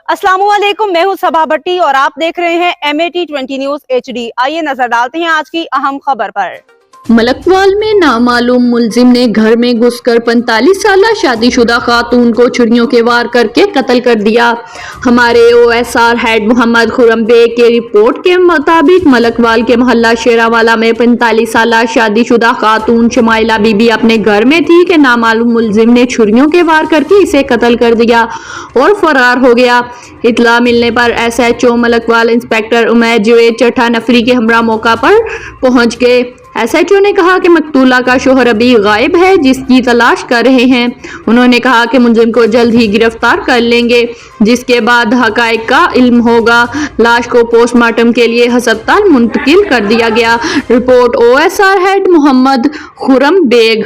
अस्सलामुअलैकुम, मैं हूं सबा भट्टी और आप देख रहे हैं MAT20 न्यूज HD। आइए नजर डालते हैं आज की अहम खबर पर। मलकवाल में नामालूम मुलजिम ने घर में घुसकर 45 साला शादीशुदा खातून को छुरियों के वार करके कत्ल कर दिया। हमारे OSR हेड मोहम्मद खुरम बेग के रिपोर्ट के मुताबिक मलकवाल के मोहल्ला शेरावाला में 45 साला शादीशुदा खातून शमाइला बीबी अपने घर में थी कि नामालूम मुलजिम ने छुरियों के वार करके इसे कत्ल कर दिया और फरार हो गया। इतला मिलने पर SHO मलकवाल इंस्पेक्टर उमैर जवेद चट्ठा नफरी के हमरा मौका पर पहुंच गए। SHO ने कहा कि मकतूला का शोहर अभी गायब है, जिसकी तलाश कर रहे हैं। उन्होंने कहा कि मुलजिम को जल्द ही गिरफ्तार कर लेंगे, जिसके बाद हकायक का इल्म होगा। लाश को पोस्टमार्टम के लिए अस्पताल मुंतकिल कर दिया गया। Report OSR head Mohammad Khurram bag.